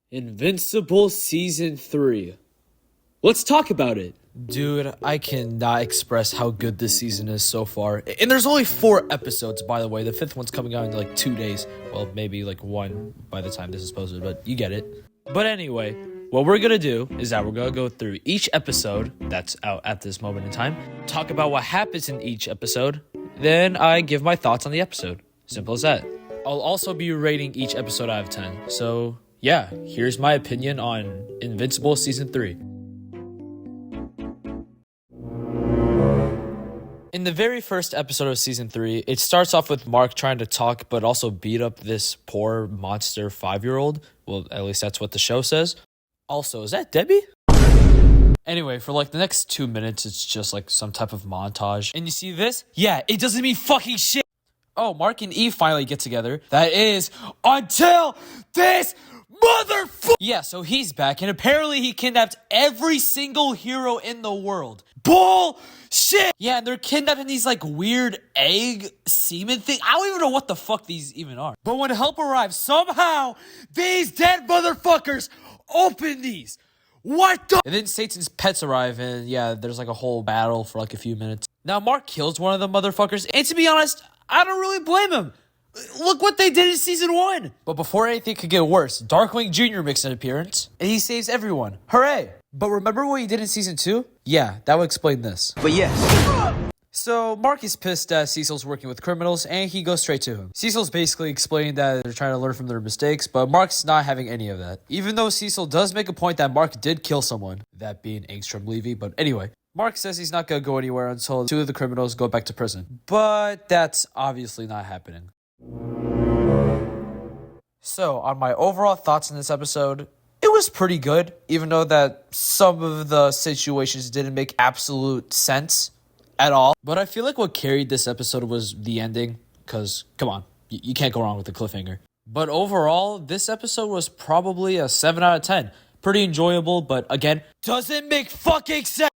Invincible Season 3. Let's talk about it. Dude, I cannot express how good this season is so far. And there's only 4 episodes, by the way. The 5th one's coming out in like 2 days. Well, maybe like 1 by the time this is posted, but you get it. But anyway, what we're gonna do is that we're gonna go through each episode that's out at this moment in time, talk about what happens in each episode, then I give my thoughts on the episode. Simple as that. I'll also be rating each episode out of 10. So yeah, here's my opinion on Invincible Season 3. In the very first episode of Season 3, it starts off with Mark trying to talk but also beat up this poor monster 5-year-old. Well, at least that's what the show says. Also, is that Debbie? Anyway, for like the next 2 minutes, it's just like some type of montage. And you see this? Yeah, it doesn't mean fucking shit. Oh, Mark and Eve finally get together. That is, until this motherfucker. Yeah, so he's back, and apparently he kidnapped every single hero in the world. Bullshit! Yeah, and they're kidnapping these like weird egg semen thing. I don't even know what the fuck these even are. But when help arrives, somehow these dead motherfuckers open these. What the? And then Satan's pets arrive, and yeah, there's like a whole battle for like a few minutes. Now Mark kills one of the motherfuckers, and to be honest, I don't really blame him. Look what they did in Season 1. But before anything could get worse, Darkwing Jr. makes an appearance, and he saves everyone. Hooray! But remember what he did in Season 2? Yeah, that would explain this. But yes. So Mark is pissed that Cecil's working with criminals, and he goes straight to him. Cecil's basically explaining that they're trying to learn from their mistakes, but Mark's not having any of that. Even though Cecil does make a point that Mark did kill someone, that being Angstrom Levy, but anyway. Mark says he's not going to go anywhere until 2 of the criminals go back to prison. But that's obviously not happening. So, on my overall thoughts on this episode, it was pretty good, even though that some of the situations didn't make absolute sense at all. But I feel like what carried this episode was the ending, because, come on, you can't go wrong with the cliffhanger. But overall, this episode was probably a 7 out of 10. Pretty enjoyable, but again, doesn't make fucking sense!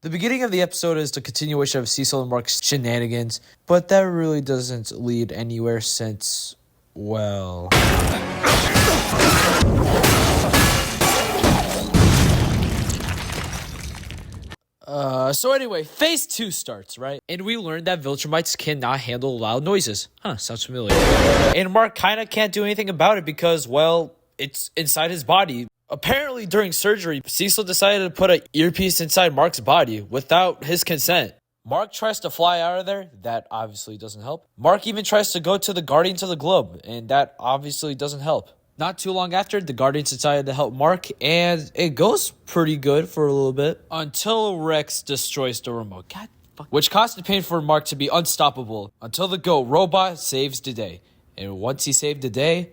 The beginning of the episode is the continuation of Cecil and Mark's shenanigans, but that really doesn't lead anywhere since, well... So anyway, Phase 2 starts, right? And we learned that Viltrumites cannot handle loud noises. Huh, sounds familiar. And Mark kinda can't do anything about it because, well, it's inside his body. Apparently, during surgery, Cecil decided to put an earpiece inside Mark's body without his consent. Mark tries to fly out of there. That obviously doesn't help. Mark even tries to go to the Guardians of the Globe, and that obviously doesn't help. Not too long after, the Guardians decided to help Mark, and it goes pretty good for a little bit. Until Rex destroys the remote. God fuck. Which caused the pain for Mark to be unstoppable. Until the GOAT robot saves the day. And once he saved the day,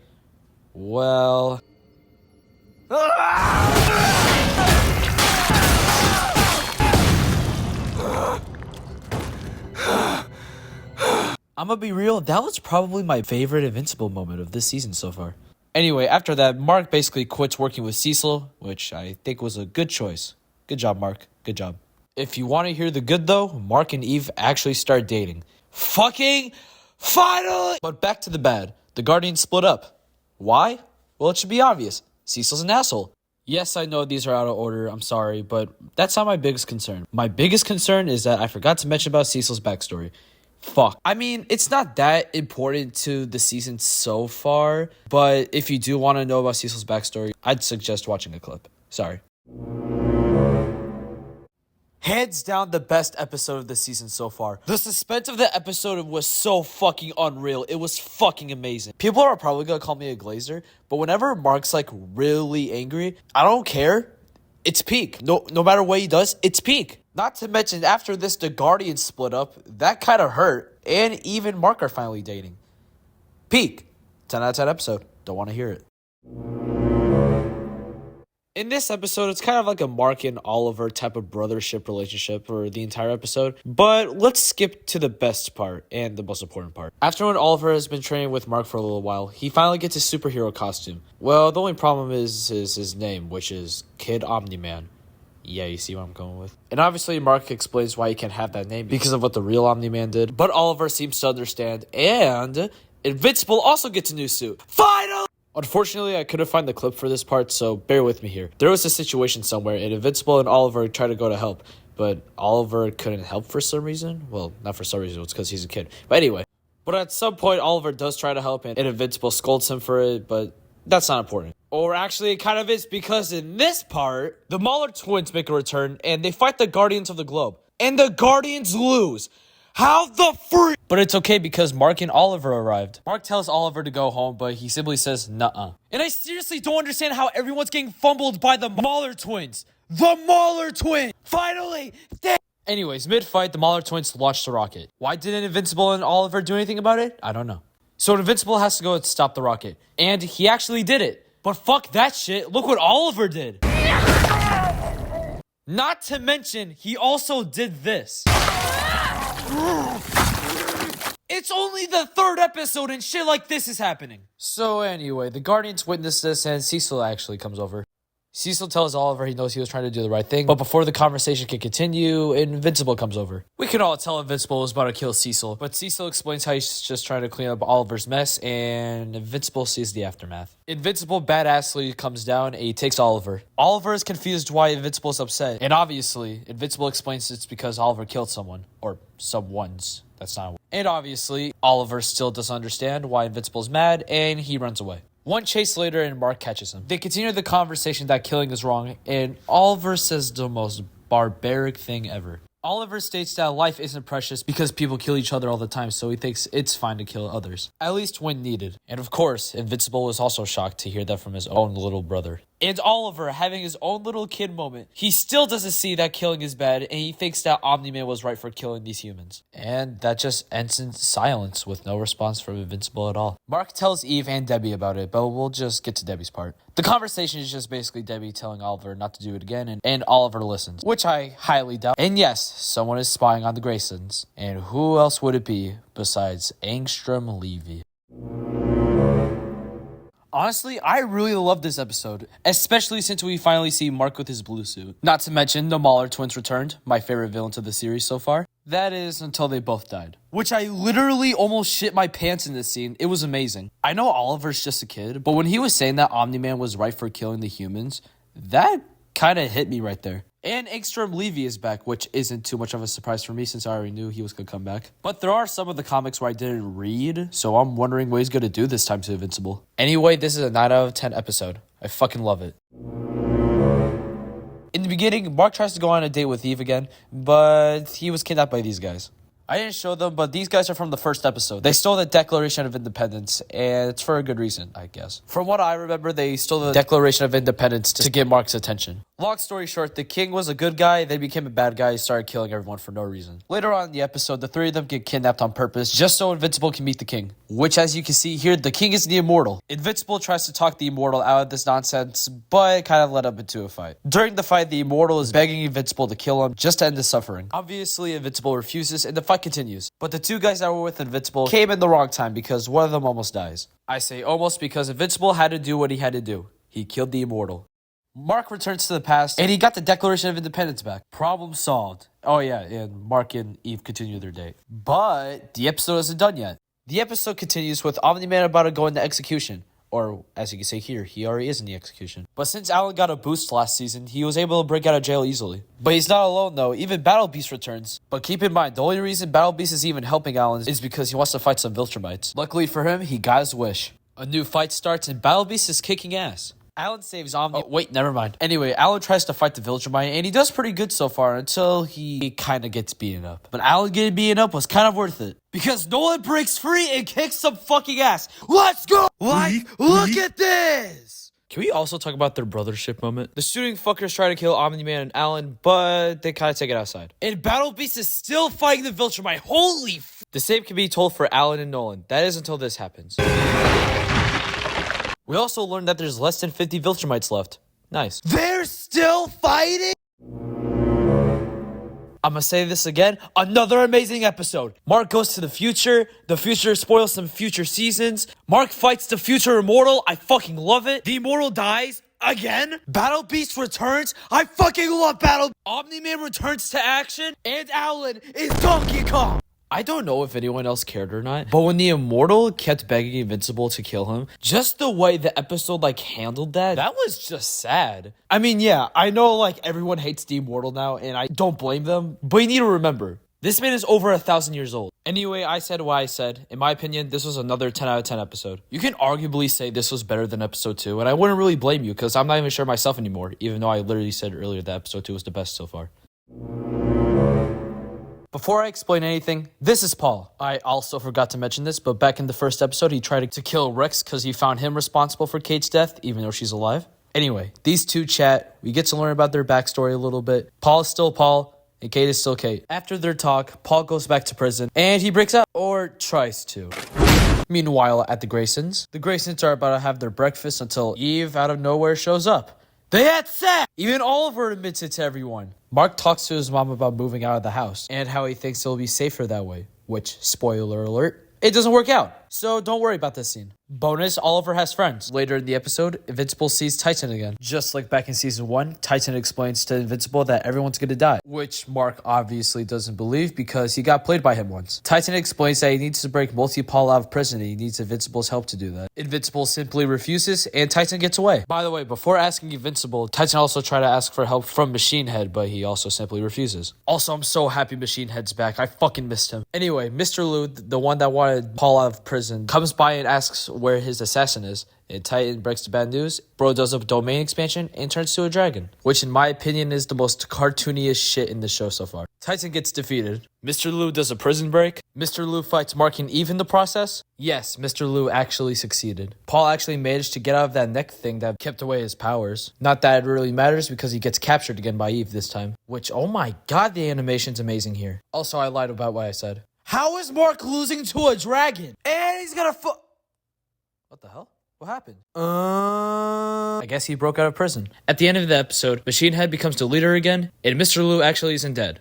well... I'm gonna be real, that was probably my favorite Invincible moment of this season so far. Anyway, after that, Mark basically quits working with Cecil, which I think was a good choice. Good job, Mark. Good job. If you want to hear the good though, Mark and Eve actually start dating. Fucking finally! But back to the bad. The Guardians split up. Why? Well, it should be obvious. Cecil's an asshole. Yes, I know these are out of order, I'm sorry, but that's not my biggest concern. My biggest concern is that I forgot to mention about Cecil's backstory. Fuck. I mean, it's not that important to the season so far, but if you do want to know about Cecil's backstory, I'd suggest watching a clip. Sorry. Hands down the best episode of the season so far. The suspense of the episode was so fucking unreal. It was fucking amazing. People are probably gonna call me a glazer, but whenever Mark's like really angry, I don't care. It's peak. No matter what he does, it's peak. Not to mention, after this, the Guardians split up. That kind of hurt. And even Mark are finally dating. Peak. 10 out of 10 episode. Don't want to hear it. In this episode, it's kind of like a Mark and Oliver type of brothership relationship for the entire episode. But let's skip to the best part and the most important part. After when Oliver has been training with Mark for a little while, he finally gets his superhero costume. Well, the only problem is his name, which is Kid Omni-Man. Yeah, you see what I'm going with? And obviously, Mark explains why he can't have that name because of what the real Omni-Man did. But Oliver seems to understand. And Invincible also gets a new suit. Finally! Unfortunately, I couldn't find the clip for this part, so bear with me here. There was a situation somewhere, and Invincible and Oliver tried to go to help, but Oliver couldn't help for some reason. Well, not for some reason, it's because he's a kid. But anyway, but at some point, Oliver does try to help, and Invincible scolds him for it, but that's not important. Or actually, it kind of is, because in this part, the Mauler twins make a return, and they fight the Guardians of the Globe. And the Guardians lose. How the freak? But it's okay because Mark and Oliver arrived. Mark tells Oliver to go home, but he simply says, nuh-uh. And I seriously don't understand how everyone's getting fumbled by the Mauler twins. The Mauler twins! Finally! Anyways, mid-fight, the Mauler twins launched the rocket. Why didn't Invincible and Oliver do anything about it? I don't know. So Invincible has to go and stop the rocket. And he actually did it. But fuck that shit. Look what Oliver did. Not to mention, he also did this. It's only the 3rd episode and shit like this is happening. So anyway, the Guardians witness this and Cecil actually comes over. Cecil tells Oliver he knows he was trying to do the right thing, but before the conversation can continue, Invincible comes over. We can all tell Invincible was about to kill Cecil, but Cecil explains how he's just trying to clean up Oliver's mess, and Invincible sees the aftermath. Invincible badassly comes down and he takes Oliver. Oliver is confused why Invincible is upset, and obviously, Invincible explains it's because Oliver killed someone, or someone's. That's not. And obviously, Oliver still doesn't understand why Invincible's mad, and he runs away. One chase later, and Mark catches him. They continue the conversation that killing is wrong, and Oliver says the most barbaric thing ever. Oliver states that life isn't precious because people kill each other all the time, so he thinks it's fine to kill others, at least when needed. And of course, Invincible was also shocked to hear that from his own little brother. And Oliver, having his own little kid moment, he still doesn't see that killing is bad, and he thinks that Omni-Man was right for killing these humans. And that just ends in silence with no response from Invincible at all. Mark tells Eve and Debbie about it, but we'll just get to Debbie's part. The conversation is just basically Debbie telling Oliver not to do it again, and Oliver listens, which I highly doubt. And yes, someone is spying on the Graysons. And who else would it be besides Angstrom Levy? Honestly, I really love this episode, especially since we finally see Mark with his blue suit. Not to mention, the Mauler twins returned, my favorite villains of the series so far. That is, until they both died. Which I literally almost shit my pants in this scene. It was amazing. I know Oliver's just a kid, but when he was saying that Omni-Man was right for killing the humans, that kind of hit me right there. And Angstrom Levy is back, which isn't too much of a surprise for me since I already knew he was going to come back. But there are some of the comics where I didn't read, so I'm wondering what he's going to do this time to Invincible. Anyway, this is a 9 out of 10 episode. I fucking love it. In the beginning, Mark tries to go on a date with Eve again, but he was kidnapped by these guys. I didn't show them, but these guys are from the first episode. They stole the Declaration of Independence, and it's for a good reason, I guess. From what I remember, they stole the Declaration of Independence to get Mark's attention. Long story short, the king was a good guy, then became a bad guy, started killing everyone for no reason. Later on in the episode, the 3 of them get kidnapped on purpose, just so Invincible can meet the king. Which, as you can see here, the king is the Immortal. Invincible tries to talk the Immortal out of this nonsense, but it kind of led up into a fight. During the fight, the Immortal is begging Invincible to kill him, just to end the suffering. Obviously, Invincible refuses, and the fight continues. But the 2 guys that were with Invincible came in the wrong time, because one of them almost dies. I say almost because Invincible had to do what he had to do. He killed the Immortal. Mark returns to the past, and he got the Declaration of Independence back. Problem solved. Oh yeah, and Mark and Eve continue their date. But the episode isn't done yet. The episode continues with Omni-Man about to go into execution. Or, as you can see here, he already is in the execution. But since Alan got a boost last season, he was able to break out of jail easily. But he's not alone though, even Battle Beast returns. But keep in mind, the only reason Battle Beast is even helping Alan is because he wants to fight some Viltrumites. Luckily for him, he got his wish. A new fight starts and Battle Beast is kicking ass. Alan saves Omni. Oh, wait, never mind. Anyway, Alan tries to fight the Viltrumite, and he does pretty good so far until he kind of gets beaten up. But Alan getting beaten up was kind of worth it. Because Nolan breaks free and kicks some fucking ass. Let's go! Look at this! Can we also talk about their brothership moment? The shooting fuckers try to kill Omni-Man and Alan, but they kind of take it outside. And Battle Beast is still fighting the Viltrumite. Holy f... The same can be told for Alan and Nolan. That is until this happens. We also learned that there's less than 50 Viltrumites left. Nice. They're still fighting? I'm gonna say this again. Another amazing episode. Mark goes to the future. The future spoils some future seasons. Mark fights the future Immortal. I fucking love it. The Immortal dies. Again? Battle Beast returns. I fucking love Battle. Omni-Man returns to action. And Alan is Donkey Kong. I don't know if anyone else cared or not, but when the Immortal kept begging Invincible to kill him, just the way the episode handled that was just sad. I mean, yeah, I know everyone hates the Immortal now, and I don't blame them, but you need to remember, this man is over 1,000 years old. Anyway, I said what I said. In my opinion, this was another 10 out of 10 episode. You can arguably say this was better than episode 2, and I wouldn't really blame you because I'm not even sure myself anymore, even though I literally said earlier that episode 2 was the best so far. Before I explain anything, this is Paul. I also forgot to mention this, but back in the first episode, he tried to kill Rex because he found him responsible for Kate's death, even though she's alive. Anyway, these two chat. We get to learn about their backstory a little bit. Paul is still Paul, and Kate is still Kate. After their talk, Paul goes back to prison, and he breaks out, or tries to. Meanwhile, at the Graysons are about to have their breakfast until Eve out of nowhere shows up. They had sex! Even Oliver admits it to everyone. Mark talks to his mom about moving out of the house and how he thinks it'll be safer that way, which, spoiler alert, it doesn't work out. So don't worry about this scene. Bonus, Oliver has friends. Later in the episode, Invincible sees Titan again. Just like back in season 1, Titan explains to Invincible that everyone's gonna die, which Mark obviously doesn't believe because he got played by him once. Titan explains that he needs to break Multi-Paul out of prison and he needs Invincible's help to do that. Invincible simply refuses and Titan gets away. By the way, before asking Invincible, Titan also tried to ask for help from Machine Head, but he also simply refuses. Also, I'm so happy Machine Head's back. I fucking missed him. Anyway, Mr. Liu, the one that wanted Paul out of prison, comes by and asks where his assassin is, and Titan breaks the bad news. Bro does a domain expansion and turns to a dragon, which in my opinion is the most cartooniest shit in the show so far. Titan gets defeated. Mr. Liu does a prison break. Mr. Liu fights Mark and Eve in the process. Yes, Mr. Liu actually succeeded. Paul actually managed to get out of that neck thing that kept away his powers. Not that it really matters because he gets captured again by Eve this time, which, oh my god, the animation's amazing here. Also, I lied about what I said. How is Mark losing to a dragon? And he's gonna What the hell? What happened? I guess he broke out of prison. At the end of the episode, Machine Head becomes the leader again, and Mr. Liu actually isn't dead.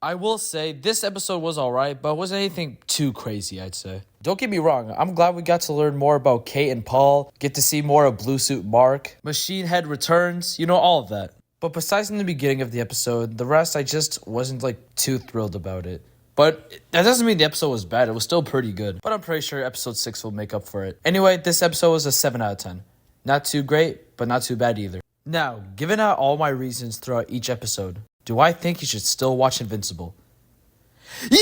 I will say, this episode was alright, but it wasn't anything too crazy, I'd say. Don't get me wrong, I'm glad we got to learn more about Kate and Paul, get to see more of Blue Suit Mark, Machine Head returns, all of that. But besides in the beginning of the episode, the rest I just wasn't too thrilled about it. But that doesn't mean the episode was bad. It was still pretty good. But I'm pretty sure episode 6 will make up for it. Anyway, this episode was a 7 out of 10. Not too great, but not too bad either. Now, given out all my reasons throughout each episode, do I think you should still watch Invincible? Yeah!